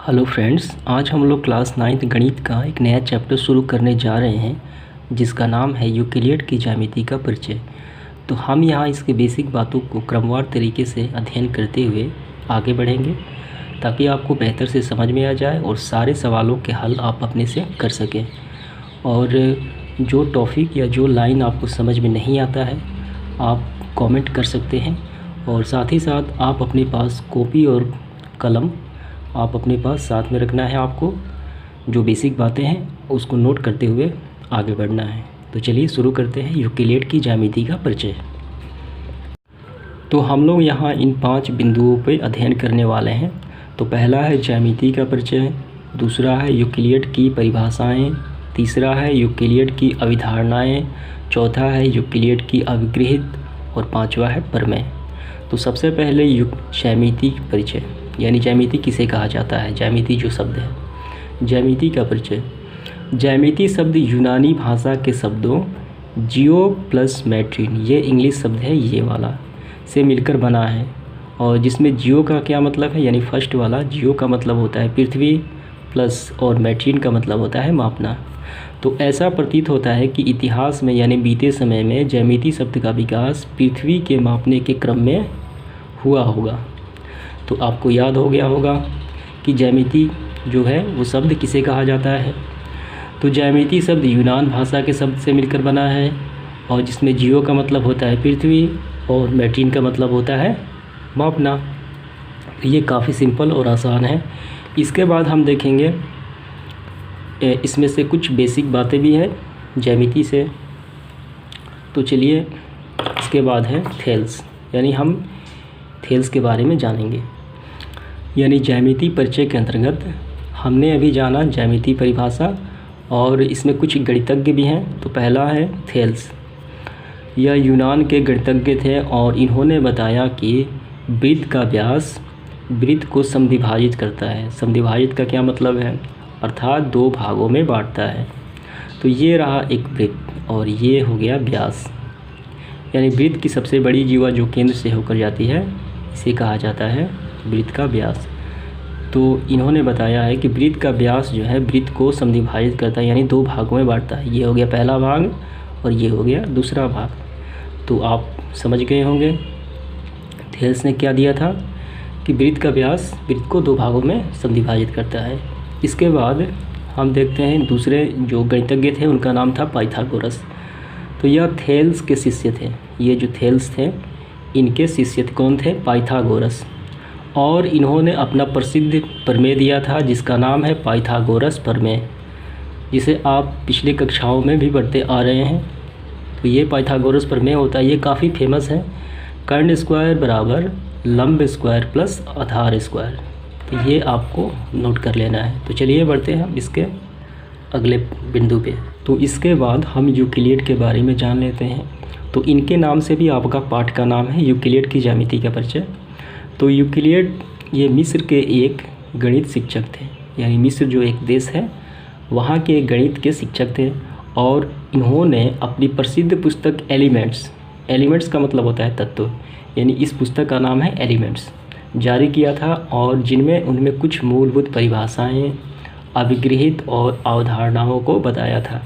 Hello friends, आज हम लोग क्लास 9th गणित का एक नया चैप्टर शुरू करने जा रहे हैं जिसका नाम है यूक्लिड की ज्यामिति का परिचय। तो हम यहाँ इसके बेसिक बातों को क्रमवार तरीके से अध्ययन करते हुए आगे बढ़ेंगे ताकि आपको बेहतर से समझ में आ जाए और सारे सवालों के हल आप अपने से कर सकें। और जो टॉपिक या जो लाइन आपको समझ में नहीं आता है आप कमेंट कर सकते हैं, और साथ ही साथ आप अपने पास कॉपी और कलम आप अपने पास साथ में रखना है। आपको जो बेसिक बातें हैं उसको नोट करते हुए आगे बढ़ना है। तो चलिए शुरू करते हैं यूक्लिड की ज्यामिति का परिचय। तो हम लोग यहाँ इन 5 बिंदुओं पर अध्ययन करने वाले हैं। तो पहला है ज्यामिति का परिचय, दूसरा है यूक्लिड की परिभाषाएं, तीसरा है यूक्लिड की अवधारणाएं, चौथा है यूक्लिड की अभिगृहित और पांचवा है प्रमेय। तो सबसे पहले ज्यामिति परिचय यानी ज्यामिति किसे कहा जाता है। ज्यामिति जो शब्द है, ज्यामिति का परिचय। ज्यामिति शब्द यूनानी भाषा के शब्दों जियो प्लस मैट्रिन, ये इंग्लिश शब्द है ये वाला, से मिलकर बना है। और जिसमें जियो का क्या मतलब है, यानी फर्स्ट वाला जियो का मतलब होता है पृथ्वी, प्लस और मैट्रिन का मतलब होता है मापना। तो ऐसा प्रतीत होता है कि इतिहास में यानी बीते समय में ज्यामिति शब्द का विकास पृथ्वी के मापने के क्रम में हुआ होगा। तो आपको याद हो गया होगा कि ज्यामिति जो है वो शब्द किसे कहा जाता है। तो ज्यामिति शब्द यूनान भाषा के शब्द से मिलकर बना है, और जिसमें जियो का मतलब होता है पृथ्वी और मैट्रिन का मतलब होता है मापना। तो ये काफ़ी सिंपल और आसान है। इसके बाद हम देखेंगे इसमें से कुछ बेसिक बातें भी हैं ज्यामिति से। तो चलिए, इसके बाद है थेल्स, यानी हम थेल्स के बारे में जानेंगे। यानी ज्यामिति परिचय के अंतर्गत हमने अभी जाना ज्यामिति परिभाषा, और इसमें कुछ गणितज्ञ भी हैं। तो पहला है थेल्स। यह यूनान के गणितज्ञ थे और इन्होंने बताया कि वृत्त का व्यास वृत्त को समद्विभाजित करता है। समद्विभाजित का क्या मतलब है, अर्थात 2 भागों में बांटता है। तो ये रहा एक वृत्त और ये हो गया व्यास, यानी वृत्त की सबसे बड़ी जीवा जो केंद्र से होकर जाती है इसे कहा जाता है वृत्त का व्यास। तो इन्होंने बताया है कि वृत्त का व्यास जो है वृत्त को समद्विभाजित करता है, यानी 2 भागों में बांटता है। ये हो गया पहला भाग और ये हो गया दूसरा भाग। तो आप समझ गए होंगे थेल्स ने क्या दिया था कि वृत्त का व्यास वृत्त को 2 भागों में समद्विभाजित करता है। इसके बाद हम देखते हैं दूसरे जो गणितज्ञ थे उनका नाम था पाइथागोरस। तो यह थेल्स के शिष्य थे। ये जो थेल्स थे इनके शिष्य कौन थे, पाइथागोरस। और इन्होंने अपना प्रसिद्ध प्रमेय दिया था जिसका नाम है पाइथागोरस प्रमेय, जिसे आप पिछली कक्षाओं में भी पढ़ते आ रहे हैं। तो ये पाइथागोरस प्रमेय होता है, ये काफ़ी फेमस है। कर्ण स्क्वायर बराबर लंब स्क्वायर प्लस आधार स्क्वायर। तो ये आपको नोट कर लेना है। तो चलिए बढ़ते हैं हम इसके अगले बिंदु पे। तो इसके बाद हम यूक्लिड के बारे में जान लेते हैं। तो इनके नाम से भी आपका पाठ का नाम है यूक्लिड की ज्यामिति का परिचय। तो यूक्लिड ये मिस्र के एक गणित शिक्षक थे, यानी मिस्र जो एक देश है वहाँ के एक गणित के शिक्षक थे। और इन्होंने अपनी प्रसिद्ध पुस्तक एलिमेंट्स का मतलब होता है तत्व, यानी इस पुस्तक का नाम है एलिमेंट्स, जारी किया था। और जिनमें उनमें कुछ मूलभूत परिभाषाएं, अभिगृहित और अवधारणाओं को बताया था।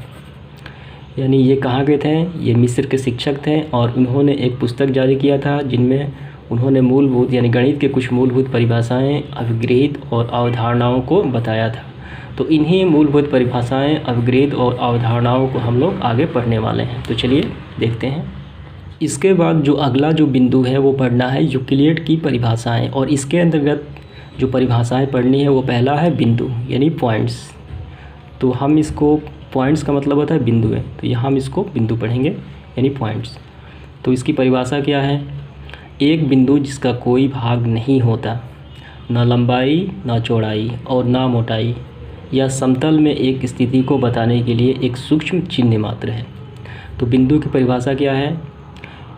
यानी ये कहाँ के थे, ये मिस्र के शिक्षक थे और उन्होंने एक पुस्तक जारी किया था जिनमें उन्होंने मूलभूत यानी गणित के कुछ मूलभूत परिभाषाएं, अभिगृहित और अवधारणाओं को बताया था। तो इन्हीं मूलभूत परिभाषाएं, अभिगृहित और अवधारणाओं को हम लोग आगे पढ़ने वाले हैं। तो चलिए देखते हैं। इसके बाद जो अगला जो बिंदु है वो पढ़ना है यूक्लिड की परिभाषाएँ, और इसके अंतर्गत जो परिभाषाएँ पढ़नी है वो पहला है बिंदु यानी पॉइंट्स। तो हम इसको, पॉइंट्स का मतलब होता है बिंदु है, तो यहाँ हम इसको बिंदु पढ़ेंगे यानी पॉइंट्स। तो इसकी परिभाषा क्या है, एक बिंदु जिसका कोई भाग नहीं होता, ना लंबाई ना चौड़ाई और ना मोटाई, या समतल में एक स्थिति को बताने के लिए एक सूक्ष्म चिन्ह मात्र है। तो बिंदु की परिभाषा क्या है,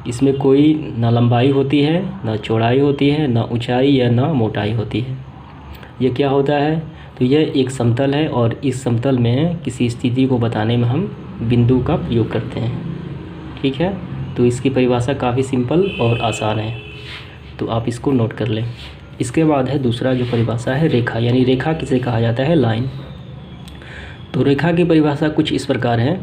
इसमें कोई ना लंबाई होती है, ना चौड़ाई होती है, ना ऊंचाई या ना मोटाई होती है। यह क्या होता है, तो यह एक समतल है और इस समतल में किसी स्थिति को बताने में हम बिंदु का प्रयोग करते हैं। ठीक है, तो इसकी परिभाषा काफ़ी सिंपल और आसान है, तो आप इसको नोट कर लें। इसके बाद है दूसरा जो परिभाषा है रेखा, यानी रेखा किसे कहा जाता है, लाइन। तो रेखा की परिभाषा कुछ इस प्रकार है,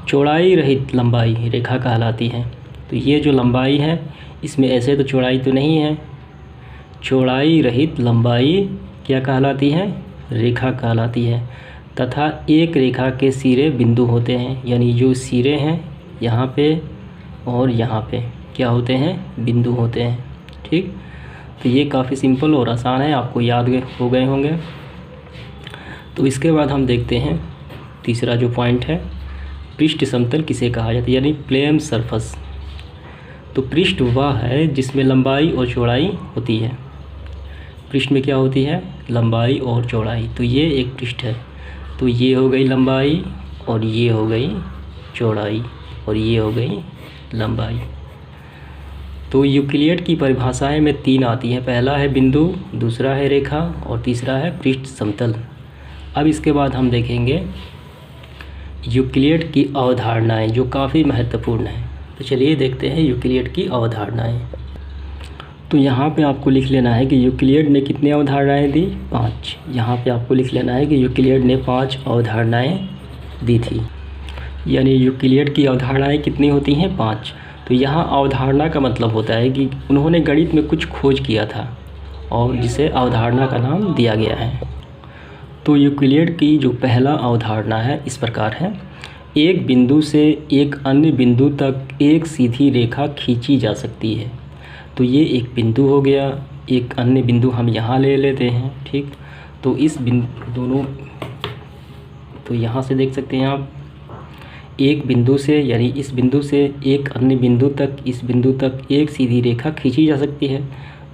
चौड़ाई रहित लंबाई रेखा कहलाती है। तो ये जो लंबाई है इसमें ऐसे तो चौड़ाई तो नहीं है, चौड़ाई रहित लंबाई क्या कहलाती है, रेखा कहलाती है। तथा एक रेखा के सिरे बिंदु होते हैं, यानी जो सिरे हैं यहाँ पे और यहाँ पे क्या होते हैं, बिंदु होते हैं। ठीक, तो ये काफ़ी सिंपल और आसान है, आपको याद हो गए होंगे। तो इसके बाद हम देखते हैं तीसरा जो पॉइंट है, पृष्ठ समतल किसे कहा जाता है, यानी प्लेन सरफेस। तो पृष्ठ वह है जिसमें लंबाई और चौड़ाई होती है। पृष्ठ में क्या होती है, लंबाई और चौड़ाई। तो ये एक पृष्ठ है, तो ये हो गई लंबाई और ये हो गई चौड़ाई और ये हो गई लंबाई। तो यूक्लिड की परिभाषाएं में 3 आती हैं, पहला है बिंदु, दूसरा है रेखा और तीसरा है पृष्ठ समतल। अब इसके बाद हम देखेंगे यूक्लिड की अवधारणाएं जो काफ़ी महत्वपूर्ण है। तो चलिए देखते हैं यूक्लिड की अवधारणाएं। तो यहाँ पे आपको लिख लेना है कि यूक्लिड ने कितनी अवधारणाएं दी, 5। यहाँ पे आपको लिख लेना है कि यूक्लिड ने 5 अवधारणाएं दी थी, यानी यूक्लिड की अवधारणाएं कितनी होती हैं, 5। तो यहाँ अवधारणा का मतलब होता है कि उन्होंने गणित में कुछ खोज किया था और जिसे अवधारणा का नाम दिया गया है। तो यूक्लिड की जो पहला अवधारणा है इस प्रकार है, एक बिंदु से एक अन्य बिंदु तक एक सीधी रेखा खींची जा सकती है। तो ये एक बिंदु हो गया, एक अन्य बिंदु हम यहाँ ले लेते हैं। ठीक, तो इस बिंदु दोनों, तो यहाँ से देख सकते हैं आप, एक बिंदु से यानी इस बिंदु से एक अन्य बिंदु तक, इस बिंदु तक एक सीधी रेखा खींची जा सकती है।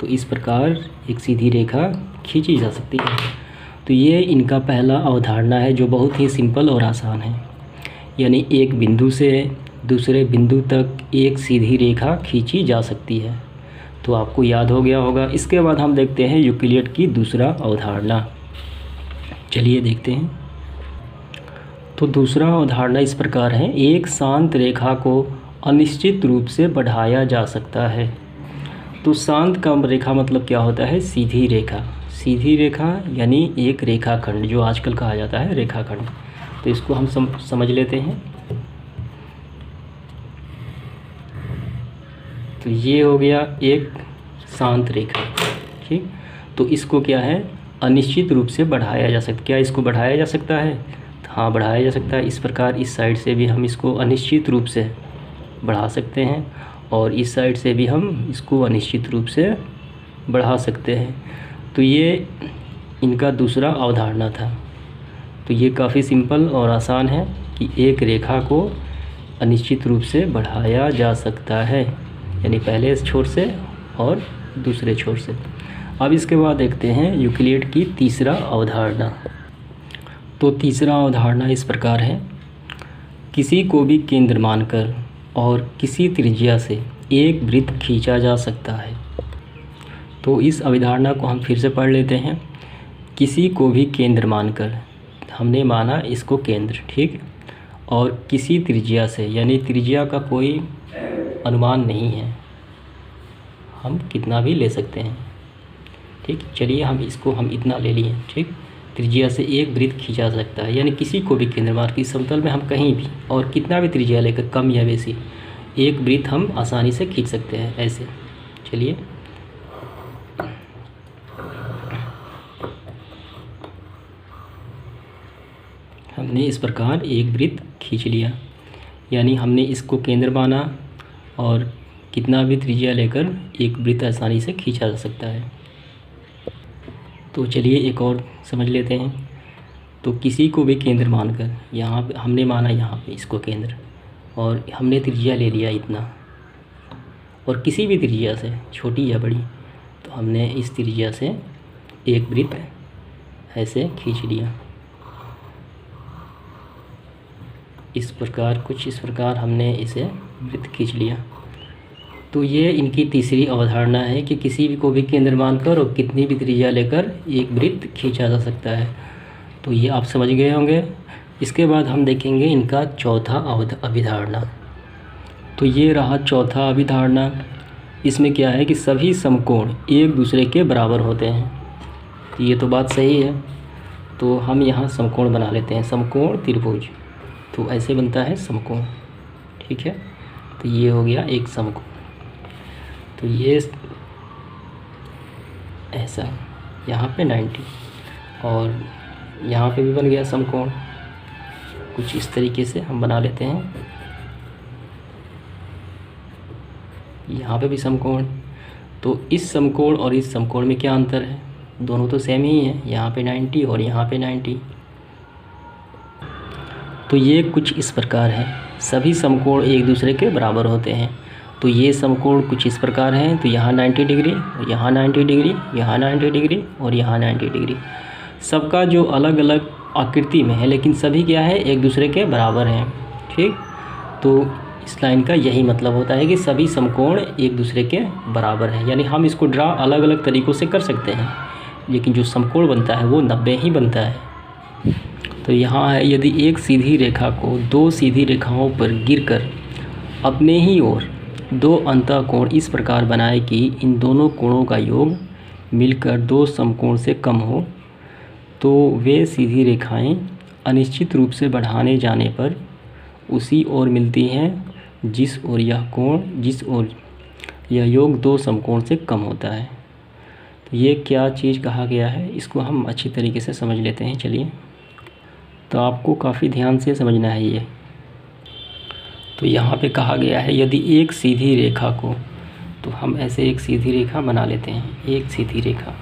तो इस प्रकार एक सीधी रेखा खींची जा सकती है। तो ये इनका पहला अवधारणा है जो बहुत ही सिंपल और आसान है, यानी एक बिंदु से दूसरे बिंदु तक एक सीधी रेखा खींची जा सकती है। तो आपको याद हो गया होगा। इसके बाद हम देखते हैं यूक्लिड की दूसरा अवधारणा। चलिए देखते हैं। तो दूसरा अवधारणा इस प्रकार है, एक शांत रेखा को अनिश्चित रूप से बढ़ाया जा सकता है। तो शांत का रेखा मतलब क्या होता है, सीधी रेखा। सीधी रेखा यानी एक रेखाखंड, जो आजकल कहा जाता है रेखाखंड। तो इसको हम समझ लेते हैं। तो ये हो गया एक शांत रेखा। ठीक, तो इसको क्या है, अनिश्चित रूप से बढ़ाया जा सकता। क्या इसको बढ़ाया जा सकता है, हाँ बढ़ाया जा सकता है। इस प्रकार इस साइड से भी हम इसको अनिश्चित रूप से बढ़ा सकते हैं और इस साइड से भी हम इसको अनिश्चित रूप से बढ़ा सकते हैं। तो ये इनका दूसरा अवधारणा था। तो ये काफ़ी सिंपल और आसान है कि एक रेखा को अनिश्चित रूप से बढ़ाया जा सकता है, यानी पहले छोर से और दूसरे छोर से। अब इसके बाद देखते हैं यूक्लिड की तीसरा अवधारणा। तो तीसरा अवधारणा इस प्रकार है, किसी को भी केंद्र मानकर और किसी त्रिज्या से एक वृत्त खींचा जा सकता है। तो इस अवधारणा को हम फिर से पढ़ लेते हैं। किसी को भी केंद्र मानकर, हमने माना इसको केंद्र, ठीक, और किसी त्रिज्या से, यानी त्रिज्या का कोई अनुमान नहीं है, हम कितना भी ले सकते हैं। ठीक, चलिए हम इतना ले लिए। ठीक, त्रिज्या से एक वृत्त खींचा सकता है, यानी किसी को भी केंद्र मान के समतल में हम कहीं भी और कितना भी त्रिज्या लेकर, कम या बेसी, एक वृत्त हम आसानी से खींच सकते हैं ऐसे। चलिए हमने इस प्रकार एक वृत्त खींच लिया, यानी हमने इसको केंद्र माना और कितना भी त्रिज्या लेकर एक वृत्त आसानी से खींचा जा सकता है। तो चलिए एक और समझ लेते हैं। तो किसी को भी केंद्र मानकर, यहाँ पे हमने माना यहाँ पे इसको केंद्र और हमने त्रिज्या ले लिया इतना, और किसी भी त्रिज्या से, छोटी या बड़ी, तो हमने इस त्रिज्या से एक वृत्त ऐसे खींच लिया। इस प्रकार, कुछ इस प्रकार हमने इसे वृत्त खींच लिया। तो ये इनकी तीसरी अवधारणा है कि किसी भी को भी केंद्र मानकर और कितनी भी त्रिज्या लेकर एक वृत्त खींचा जा सकता है। तो ये आप समझ गए होंगे। इसके बाद हम देखेंगे इनका चौथा अभिधारणा। तो ये रहा चौथा अभिधारणा, इसमें क्या है कि सभी समकोण एक दूसरे के बराबर होते हैं। तो ये तो बात सही है। तो हम यहाँ समकोण बना लेते हैं, समकोण त्रिभुज। तो ऐसे बनता है समकोण, ठीक है। तो ये हो गया एक समकोण। तो ये ऐसा यहाँ पे 90 और यहाँ पे भी बन गया समकोण। कुछ इस तरीके से हम बना लेते हैं। यहाँ पे भी समकोण। तो इस समकोण और इस समकोण में क्या अंतर है? दोनों तो सेम ही हैं, यहाँ पे 90 और यहाँ पे 90। तो ये कुछ इस प्रकार है, सभी समकोण एक दूसरे के बराबर होते हैं। तो ये समकोण कुछ इस प्रकार हैं। तो यहाँ 90 डिग्री, यहाँ 90 डिग्री, यहाँ 90 डिग्री और यहाँ 90 डिग्री। सबका जो अलग अलग आकृति में है, लेकिन सभी क्या है, एक दूसरे के बराबर हैं, ठीक। तो इस लाइन का यही मतलब होता है कि सभी समकोण एक दूसरे के बराबर हैं। यानी हम इसको ड्रा अलग अलग तरीक़ों से कर सकते हैं, लेकिन जो समकोण बनता है वो 90 ही बनता है। तो यहाँ है, यदि एक सीधी रेखा को दो सीधी रेखाओं पर गिरकर अपने ही ओर दो अंतःकोण इस प्रकार बनाए कि इन दोनों कोणों का योग मिलकर दो समकोण से कम हो, तो वे सीधी रेखाएं अनिश्चित रूप से बढ़ाने जाने पर उसी ओर मिलती हैं जिस ओर यह योग दो समकोण से कम होता है। तो ये क्या चीज़ कहा गया है, इसको हम अच्छी तरीके से समझ लेते हैं। चलिए, तो आपको काफ़ी ध्यान से समझना है ये। तो यहाँ पे कहा गया है, यदि एक सीधी रेखा को, तो हम ऐसे एक सीधी रेखा बना लेते हैं, एक सीधी रेखा,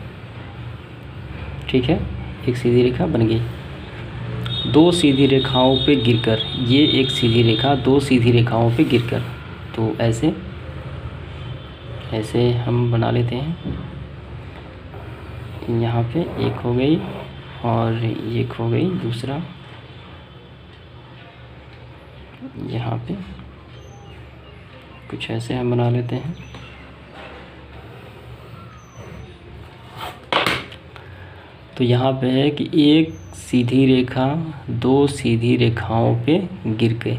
ठीक है। एक सीधी रेखा बन गई। दो सीधी रेखाओं पे गिरकर, ये एक सीधी रेखा दो सीधी रेखाओं पे गिरकर, तो ऐसे हम बना लेते हैं। यहाँ पे एक हो गई और एक हो गई दूसरा, यहाँ पे कुछ ऐसे हम बना लेते हैं। तो यहाँ पे है कि एक सीधी रेखा दो सीधी रेखाओं पे गिर के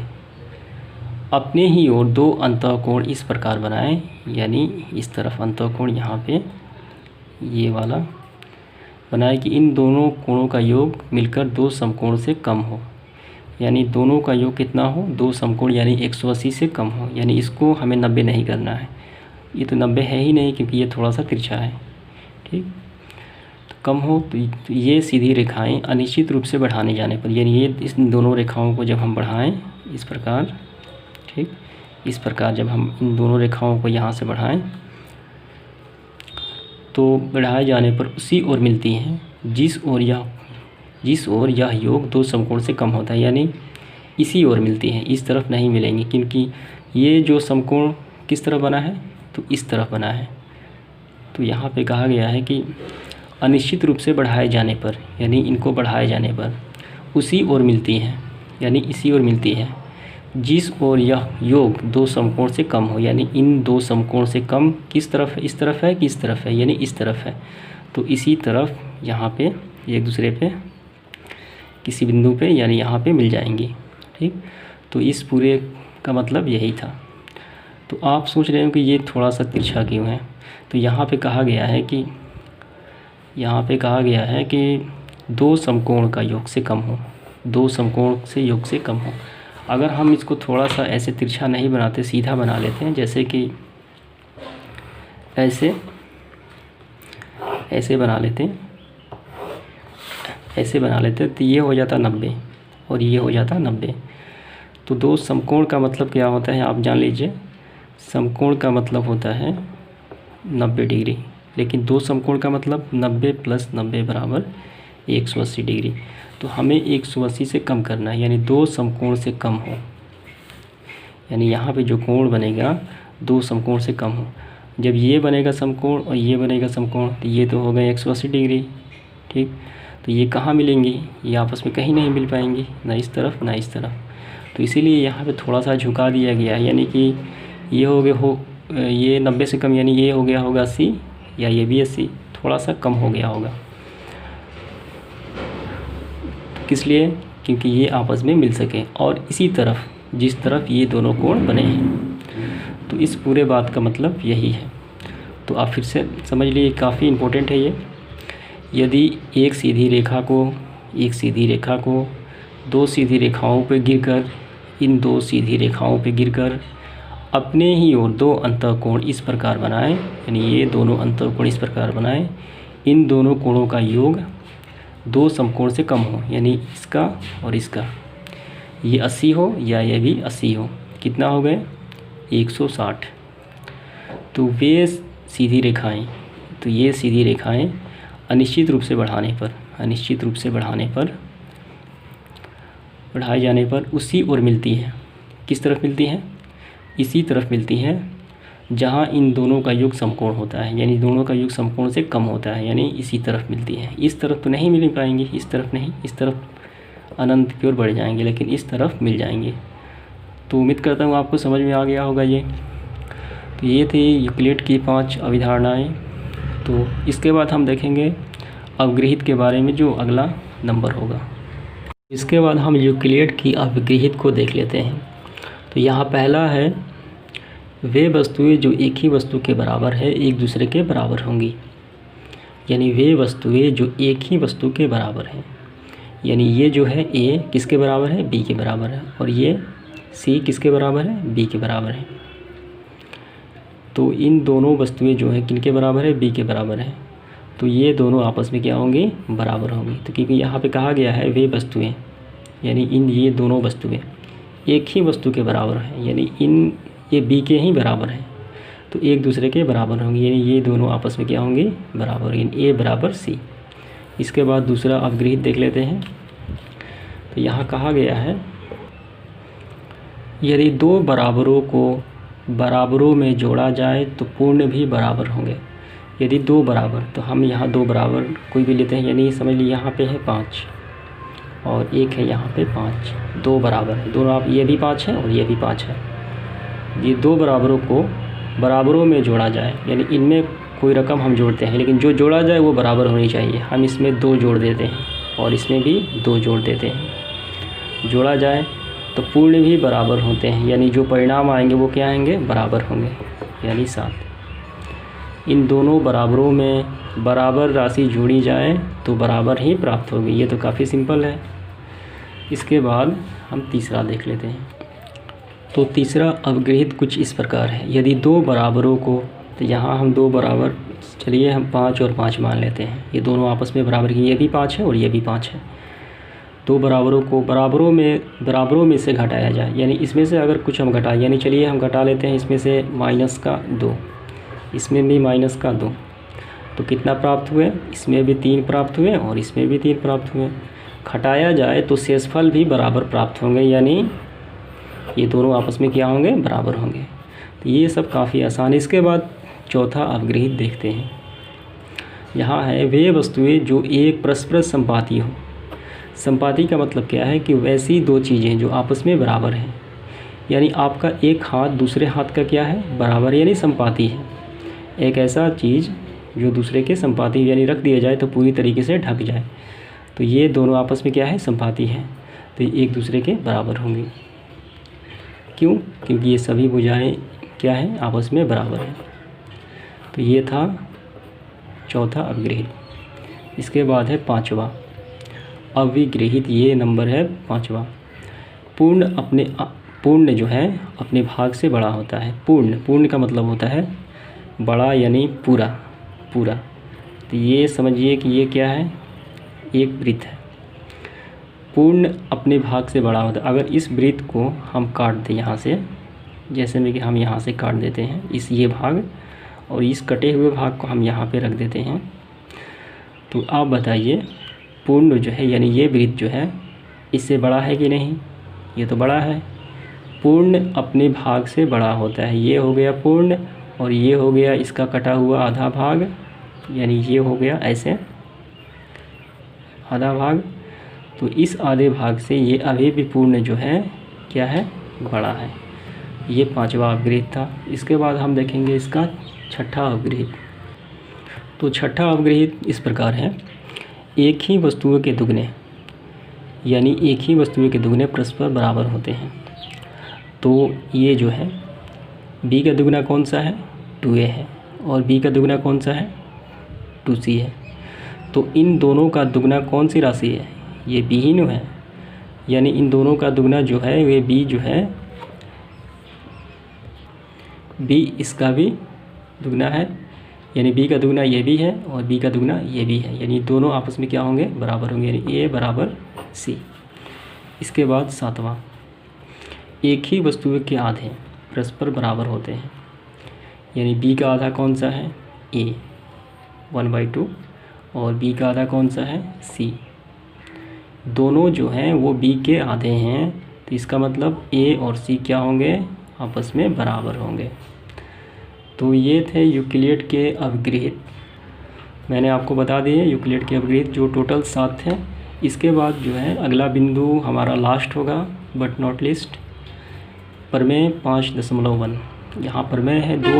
अपने ही ओर दो अंतःकोण इस प्रकार बनाएं, यानी इस तरफ अंतःकोण यहाँ पे ये वाला बनाए कि इन दोनों कोणों का योग मिलकर दो समकोण से कम हो। यानी दोनों का योग कितना हो, दो समकोण, यानी 180 से कम हो। यानी इसको हमें 90 नहीं करना है, ये तो 90 है ही नहीं क्योंकि ये थोड़ा सा तिरछा है, ठीक। तो कम हो, तो ये सीधी रेखाएं अनिश्चित रूप से बढ़ाने जाने पर, यानी ये इस दोनों रेखाओं को जब हम बढ़ाएं इस प्रकार, ठीक, इस प्रकार जब हम इन दोनों रेखाओं को यहाँ से बढ़ाएं तो बढ़ाए जाने पर उसी ओर मिलती हैं जिस ओर यह योग दो समकोण से कम होता है। यानी इसी ओर मिलती हैं, इस तरफ नहीं मिलेंगी, क्योंकि ये जो समकोण किस तरफ बना है, तो इस तरफ बना है। तो यहाँ पे कहा गया है कि अनिश्चित रूप से बढ़ाए जाने पर, यानी इनको बढ़ाए जाने पर उसी ओर मिलती हैं, यानी इसी ओर मिलती है जिस ओर यह योग दो समकोण से कम हो। यानी इन दो समकोण से कम किस तरफ है, इस तरफ है कि इस तरफ है, यानी इस तरफ है। तो इसी तरफ यहाँ पे एक दूसरे पे किसी बिंदु पे, यानी यहाँ पे मिल जाएंगी, ठीक। तो इस पूरे का मतलब यही था। तो आप सोच रहे हो कि ये थोड़ा सा तिरछा क्यों है। तो यहाँ पे कहा गया है कि दो समकोण का योग से कम हो, दो समकोण से योग से कम हो। अगर हम इसको थोड़ा सा ऐसे तिरछा नहीं बनाते, सीधा बना लेते हैं, जैसे कि ऐसे बना लेते हैं, ऐसे बना लेते हैं, तो ये हो जाता 90 और ये हो जाता 90। तो दो समकोण का मतलब क्या होता है आप जान लीजिए। समकोण का मतलब होता है 90 डिग्री, लेकिन दो समकोण का मतलब 90 + 90 = 180 डिग्री। तो हमें 180 से कम करना है, यानी दो समकोण से कम हो, यानी यहाँ पे जो कोण बनेगा दो समकोण से कम हो। जब ये बनेगा समकोण और ये बनेगा समकोण, तो ये तो हो गए 180 डिग्री, ठीक। तो ये कहाँ मिलेंगी, ये आपस में कहीं नहीं मिल पाएंगी, ना इस तरफ ना इस तरफ। तो इसीलिए यहाँ पे थोड़ा सा झुका दिया गया है, यानी कि ये हो गए ये 90 से कम, यानी ये हो गया होगा 80 या ये भी 80, थोड़ा सा कम हो गया होगा। किस लिए, क्योंकि ये आपस में मिल सके और इसी तरफ जिस तरफ ये दोनों कोण बने हैं। तो तो इस पूरे बात का मतलब यही है। तो आप फिर से समझ लीजिए, काफ़ी इम्पोर्टेंट है ये। यदि एक सीधी रेखा को दो सीधी रेखाओं पर गिरकर, इन दो सीधी रेखाओं पर गिरकर अपने ही ओर दो अंतःकोण इस प्रकार बनाएं, यानी ये दोनों अंतःकोण इस प्रकार बनाएं, इन दोनों कोणों का योग दो समकोण से कम हो, यानी इसका और इसका, ये 80 हो या ये भी 80 हो, कितना हो गए 160। तो वे सीधी रेखाएं, तो ये सीधी रेखाएं अनिश्चित रूप से बढ़ाए जाने पर उसी ओर मिलती है। किस तरफ मिलती है? इसी तरफ मिलती है जहाँ इन दोनों का योग समकोण होता है, यानी दोनों का योग समकोण से कम होता है, यानी इसी तरफ मिलती है। इस तरफ तो नहीं मिल पाएंगी, इस तरफ नहीं, इस तरफ अनंत की ओर बढ़ जाएंगे, लेकिन इस तरफ मिल जाएंगे। तो उम्मीद करता हूँ आपको समझ में आ गया होगा ये। तो ये थी यूक्लिड की 5 अवधारणाएँ। तो इसके बाद हम देखेंगे अवगृहित के बारे में, जो अगला नंबर होगा। इसके बाद हम यूक्लिड की अवगृहित को देख लेते हैं। तो यहाँ पहला है, वे वस्तुएं जो एक ही वस्तु के बराबर है एक दूसरे के बराबर होंगी। यानी वे वस्तुएं जो एक ही वस्तु के बराबर हैं, यानी ये जो है ए किसके बराबर है? बी के बराबर है, और ये सी किसके बराबर है? बी के बराबर है। तो इन दोनों वस्तुएं जो है किनके बराबर है? बी के बराबर है। तो ये दोनों आपस में क्या होंगी? बराबर होंगी। तो क्योंकि यहाँ पे कहा गया है वे वस्तुएं, यानी ये दोनों वस्तुएं एक ही वस्तु के बराबर हैं, यानी ये बी के ही बराबर हैं, तो एक दूसरे के बराबर होंगे, यानी ये दोनों आपस में क्या होंगे? बराबर, यानी ए बराबर सी। इसके बाद दूसरा अवगृहित देख लेते हैं। तो यहाँ कहा गया है, यदि दो बराबरों को बराबरों में जोड़ा जाए तो पूर्ण भी बराबर होंगे। यदि दो बराबर, तो हम यहाँ दो बराबर कोई भी लेते हैं, यानी समझ लीजिए यहाँ पे है 5 और एक है यहाँ पे 5, दो बराबर है, दोनों आप, ये भी 5 है और ये भी 5 है। ये दो बराबरों को बराबरों में जोड़ा जाए, यानी इनमें कोई रकम हम जोड़ते हैं, लेकिन जो जोड़ा जाए वो बराबर होनी चाहिए। हम इसमें 2 जोड़ देते हैं और इसमें भी 2 जोड़ देते हैं। जोड़ा जाए तो पूर्ण भी बराबर होते हैं, यानी जो परिणाम आएंगे वो क्या आएंगे? बराबर होंगे, यानी 7। इन दोनों बराबरों में बराबर राशि जोड़ी जाए तो बराबर ही प्राप्त होगी। ये तो काफ़ी सिंपल है। इसके बाद हम तीसरा देख लेते हैं। तो तीसरा अवगृहित कुछ इस प्रकार है, यदि दो बराबरों को, तो यहाँ हम दो बराबर, चलिए हम 5 और 5 मान लेते हैं, ये दोनों आपस में बराबर की, ये भी 5 है और ये भी 5 है। दो बराबरों को बराबरों में से घटाया जाए, यानी इसमें से अगर कुछ हम घटाएं, यानी चलिए हम घटा लेते हैं इसमें से -2, इसमें भी -2, तो कितना प्राप्त हुए? इसमें भी 3 प्राप्त हुए और इसमें भी 3 प्राप्त हुए। घटाया जाए तो शेषफल भी बराबर प्राप्त होंगे, यानी ये दोनों आपस में क्या होंगे? बराबर होंगे। तो ये सब काफ़ी आसान है। इसके बाद चौथा अवगृहित देखते हैं। यहाँ है, वे वस्तुएं जो एक परस्पर संपाती हो। संपाती का मतलब क्या है? कि वैसी दो चीज़ें जो आपस में बराबर हैं, यानी आपका एक हाथ दूसरे हाथ का क्या है? बराबर, यानी संपाती है। एक ऐसा चीज़ जो दूसरे के संपाती, यानी रख दिया जाए तो पूरी तरीके से ढक जाए, तो ये दोनों आपस में क्या है? संपाती है, तो ये एक दूसरे के बराबर होंगे। क्यों? क्योंकि ये सभी भुजाएं क्या है? आपस में बराबर है। तो ये था चौथा अवगृहित। इसके बाद है पांचवा अविगृहित, ये नंबर है 5वां। पूर्ण जो है अपने भाग से बड़ा होता है। पूर्ण का मतलब होता है बड़ा, यानी पूरा। तो ये समझिए कि ये क्या है? एक वृत्त है। पूर्ण अपने भाग से बड़ा होता है। अगर इस वृत्त को हम काट दें यहाँ से, जैसे में कि हम यहाँ से काट देते हैं ये भाग, और इस कटे हुए भाग को हम यहाँ पे रख देते हैं, तो आप बताइए पूर्ण जो है, यानी ये वृत्त जो है, इससे बड़ा है कि नहीं? ये तो बड़ा है। पूर्ण अपने भाग से बड़ा होता है। ये हो गया पूर्ण, और ये हो गया इसका कटा हुआ आधा भाग, यानी ये हो गया ऐसे आधा भाग। तो इस आधे भाग से ये अभी भी पूर्ण जो है क्या है? बड़ा है। ये 5वां अवगृहित था। इसके बाद हम देखेंगे इसका छठा अवगृहित। तो छठा अवगृहित इस प्रकार है, एक ही वस्तुओं के दुगने, यानी एक ही वस्तुओं के दुगने परस्पर बराबर होते हैं। तो ये जो है b का दुगना कौन सा है, 2a है, और b का दुगना कौन सा है, 2c है। तो इन दोनों का दुगना कौन सी राशि है, ये b ही न है, यानी इन दोनों का दुगना जो है वे b जो है, b इसका भी दुगना है, यानी b का दुगना ये भी है और b का दुगना ये भी है, यानी दोनों आपस में क्या होंगे, बराबर होंगे, यानी a बराबर c। इसके बाद 7वां, एक ही वस्तु के आधे परस्पर बराबर होते हैं, यानी b का आधा कौन सा है, a 1/2, और b का आधा कौन सा है, c। दोनों जो हैं वो b के आधे हैं, तो इसका मतलब a और c क्या होंगे, आपस में बराबर होंगे। तो ये थे यूक्लिड के अवगृहित, मैंने आपको बता दिए यूक्लिड के अवगृहित जो टोटल 7 थे। इसके बाद जो है अगला बिंदु हमारा लास्ट होगा बट नॉट लिस्ट, प्रमेय 5.1। यहाँ प्रमेय है दो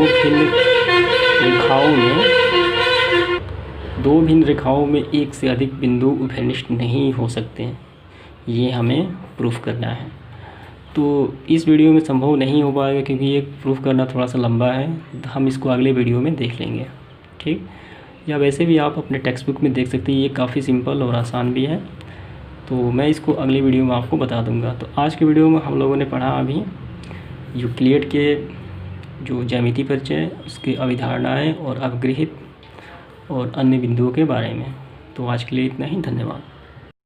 भिन्न रेखाओं में एक से अधिक बिंदु उभयनिष्ठ नहीं हो सकते हैं, ये हमें प्रूफ करना है। तो इस वीडियो में संभव नहीं हो पाएगा क्योंकि ये प्रूफ करना थोड़ा सा लंबा है, हम इसको अगले वीडियो में देख लेंगे, ठीक। या वैसे भी आप अपने टेक्स्ट बुक में देख सकते हैं, ये काफ़ी सिंपल और आसान भी है, तो मैं इसको अगली वीडियो में आपको बता दूंगा। तो आज के वीडियो में हम लोगों ने पढ़ा अभी यूक्लिड के जो ज्यामिति परिचय, उसकी अवधारणाएँ और अवगृहित और अन्य बिंदुओं के बारे में। तो आज के लिए इतना ही, धन्यवाद।